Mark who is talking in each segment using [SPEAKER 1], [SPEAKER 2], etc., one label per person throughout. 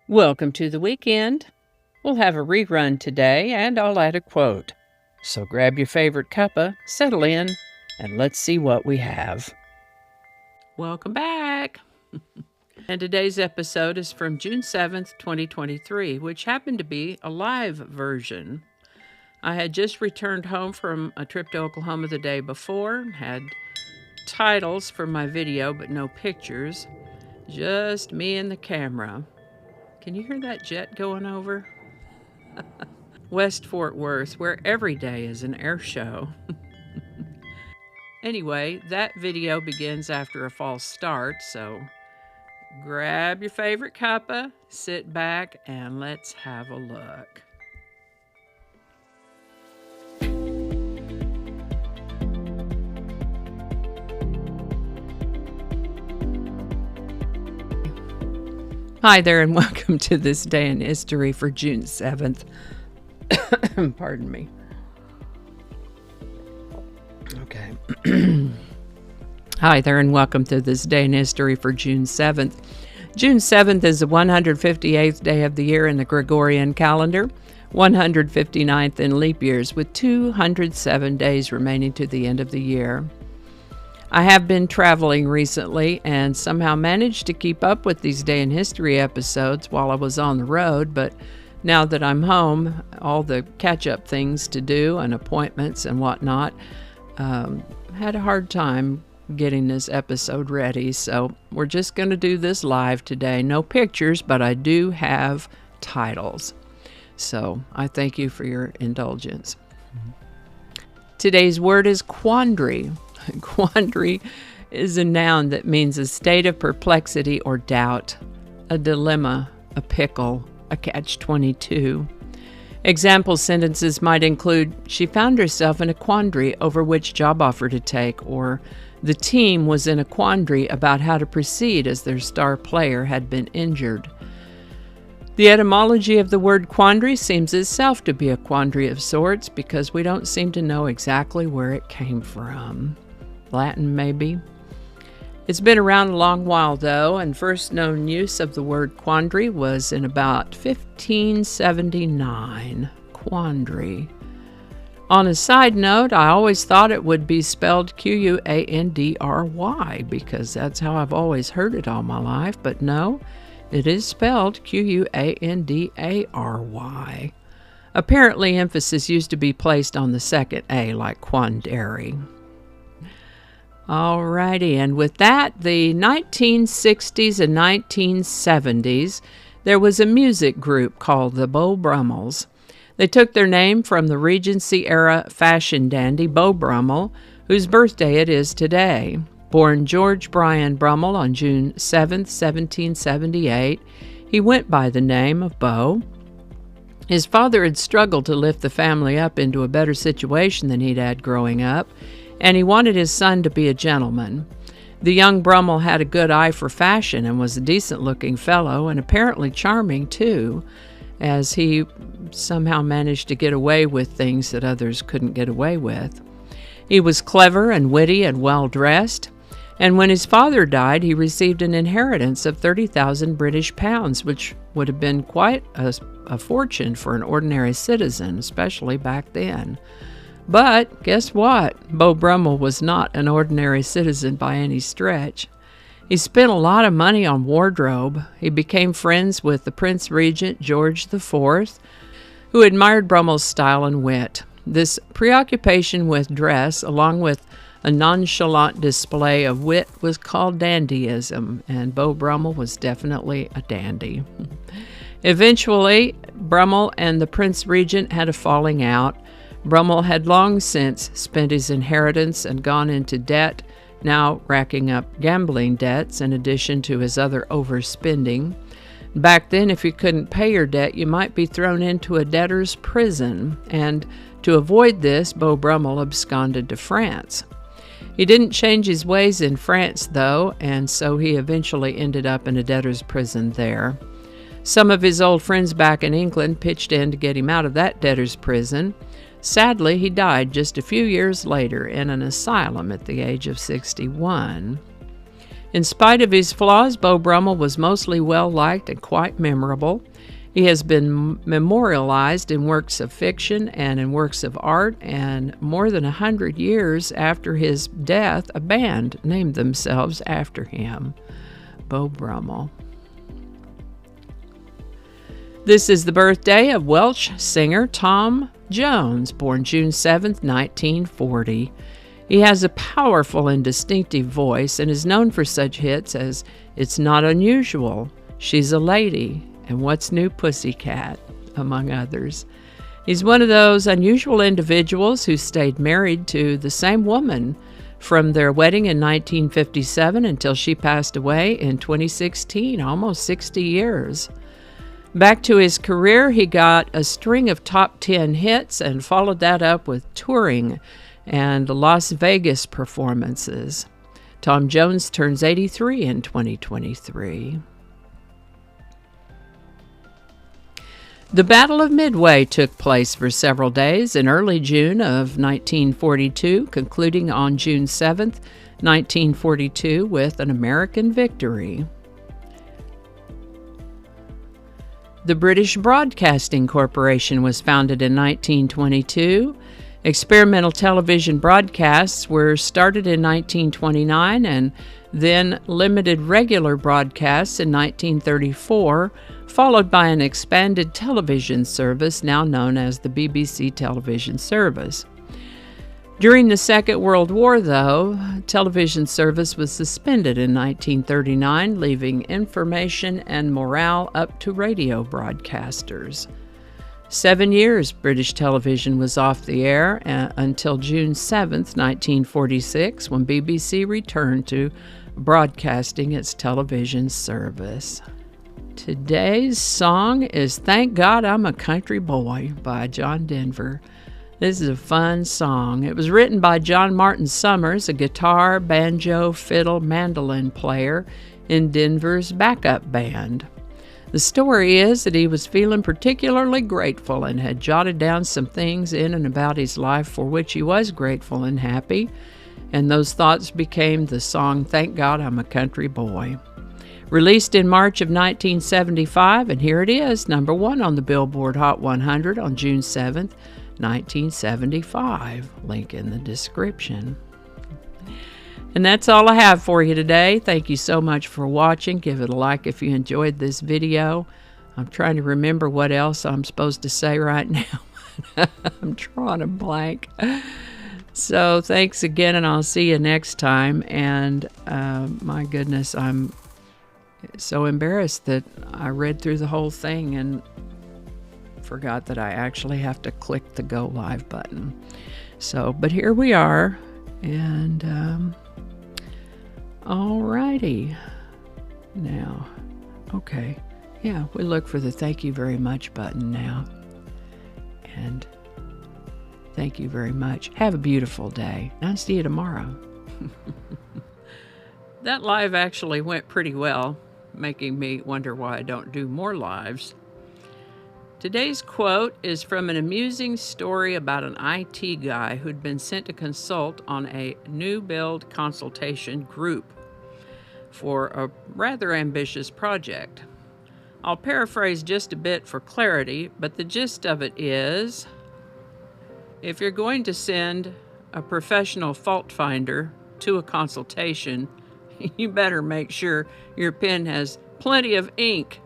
[SPEAKER 1] Welcome to the weekend. We'll have a rerun today, and I'll add a quote. So grab your favorite cuppa, settle in, and let's see what we have. Welcome back. And today's episode is from June 7th, 2023, which happened to be a live version. I had just returned home from a trip to Oklahoma the day before, had titles for my video, but no pictures. Just me and the camera. Can you hear that jet going over? West Fort Worth, where every day is an air show. Anyway, that video begins after a false start, so grab your favorite cuppa, sit back, and let's have a look. Hi there, and welcome to this day in history for June 7th. Pardon me. Okay. Hi there, and welcome to this day in history for June 7th. June 7th is the 158th day of the year in the Gregorian calendar, 159th in leap years, with 207 days remaining to the end of the year. I have been traveling recently and somehow managed to keep up with these day in history episodes while I was on the road, but now that I'm home, all the catch-up things to do and appointments and whatnot, had a hard time getting this episode ready, so we're just going to do this live today. No pictures, but I do have titles. So I thank you for your indulgence. Today's word is quandary. Quandary is a noun that means a state of perplexity or doubt, a dilemma, a pickle, a catch-22. Example sentences might include, she found herself in a quandary over which job offer to take, or the team was in a quandary about how to proceed as their star player had been injured. The etymology of the word quandary seems itself to be a quandary of sorts because we don't seem to know exactly where it came from. Latin, maybe. It's been around a long while, though, and first known use of the word quandary was in about 1579. Quandary. On a side note, I always thought it would be spelled Quandry because that's how I've always heard it all my life, but no, it is spelled Quandary. Apparently, emphasis used to be placed on the second A, like Quandary. Alrighty, and with that, the 1960s and 1970s, there was a music group called the Beau Brummells. They took their name from the Regency-era fashion dandy Beau Brummell, whose birthday it is today. Born George Bryan Brummell on June 7, 1778, he went by the name of Beau. His father had struggled to lift the family up into a better situation than he'd had growing up, and he wanted his son to be a gentleman. The young Brummell had a good eye for fashion and was a decent-looking fellow, and apparently charming, too, as he somehow managed to get away with things that others couldn't get away with. He was clever and witty and well-dressed, and when his father died, he received an inheritance of 30,000 British pounds, which would have been quite a fortune for an ordinary citizen, especially back then. But guess what? Beau Brummell was not an ordinary citizen by any stretch. He spent a lot of money on wardrobe. He became friends with the Prince Regent George IV, who admired Brummell's style and wit. This preoccupation with dress, along with a nonchalant display of wit, was called dandyism, and Beau Brummell was definitely a dandy. Eventually, Brummell and the Prince Regent had a falling out. Brummell had long since spent his inheritance and gone into debt, now racking up gambling debts in addition to his other overspending. Back then, if you couldn't pay your debt, you might be thrown into a debtor's prison, and to avoid this, Beau Brummell absconded to France. He didn't change his ways in France, though, and so he eventually ended up in a debtor's prison there. Some of his old friends back in England pitched in to get him out of that debtor's prison. Sadly, he died just a few years later in an asylum at the age of 61. In spite of his flaws, Beau Brummell was mostly well-liked and quite memorable. He has been memorialized in works of fiction and in works of art, and more than 100 years after his death, a band named themselves after him, Beau Brummell. This is the birthday of Welsh singer Tom Jones, born June 7, 1940. He has a powerful and distinctive voice and is known for such hits as It's Not Unusual, She's a Lady, and What's New Pussycat, among others. He's one of those unusual individuals who stayed married to the same woman from their wedding in 1957 until she passed away in 2016, almost 60 years. Back to his career, he got a string of top 10 hits and followed that up with touring and Las Vegas performances. Tom Jones turns 83 in 2023. The Battle of Midway took place for several days in early June of 1942, concluding on June 7, 1942, with an American victory. The British Broadcasting Corporation was founded in 1922. Experimental television broadcasts were started in 1929 and then limited regular broadcasts in 1934, followed by an expanded television service now known as the BBC Television Service. During the Second World War, though, television service was suspended in 1939, leaving information and morale up to radio broadcasters. 7 years British television was off the air until June 7, 1946, when BBC returned to broadcasting its television service. Today's song is Thank God I'm a Country Boy by John Denver. This is a fun song. It was written by John Martin Summers, a guitar, banjo, fiddle, mandolin player in Denver's backup band. The story is that he was feeling particularly grateful and had jotted down some things in and about his life for which he was grateful and happy, and those thoughts became the song Thank God I'm a Country Boy. Released in March of 1975, and here it is, number 1 on the Billboard Hot 100 on June 7th, 1975. Link in the description. And that's all I have for you today. Thank you so much for watching. Give it a like if you enjoyed this video. I'm trying to remember what else I'm supposed to say right now. I'm drawing a blank. So thanks again, and I'll see you next time. And my goodness, I'm so embarrassed that I read through the whole thing and forgot that I actually have to click the go live button. So, but here we are, and alrighty. Now, okay, yeah, we look for the thank you very much button now. And thank you very much. Have a beautiful day. I'll see you tomorrow. That live actually went pretty well, making me wonder why I don't do more lives. Today's quote is from an amusing story about an IT guy who'd been sent to consult on a new build consultation group for a rather ambitious project. I'll paraphrase just a bit for clarity, but the gist of it is, if you're going to send a professional fault finder to a consultation, you better make sure your pen has plenty of ink.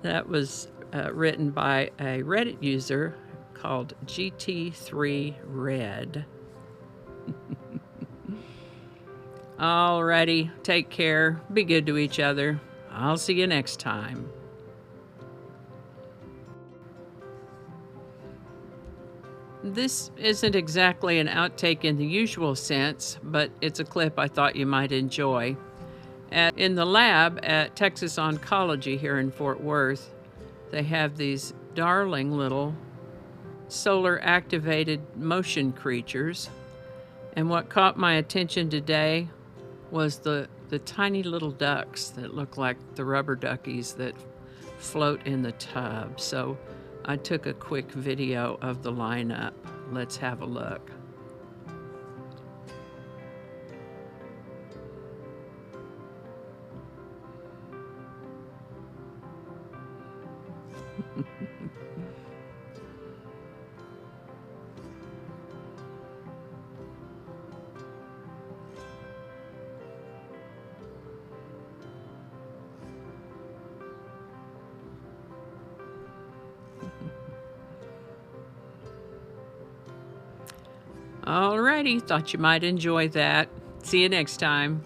[SPEAKER 1] That was written by a Reddit user called GT3Red. Alrighty, take care, be good to each other. I'll see you next time. This isn't exactly an outtake in the usual sense, but it's a clip I thought you might enjoy. In the lab at Texas Oncology here in Fort Worth, they have these darling little solar-activated motion creatures. And what caught my attention today was the tiny little ducks that look like the rubber duckies that float in the tub. So I took a quick video of the lineup. Let's have a look. Alrighty, thought you might enjoy that. See you next time.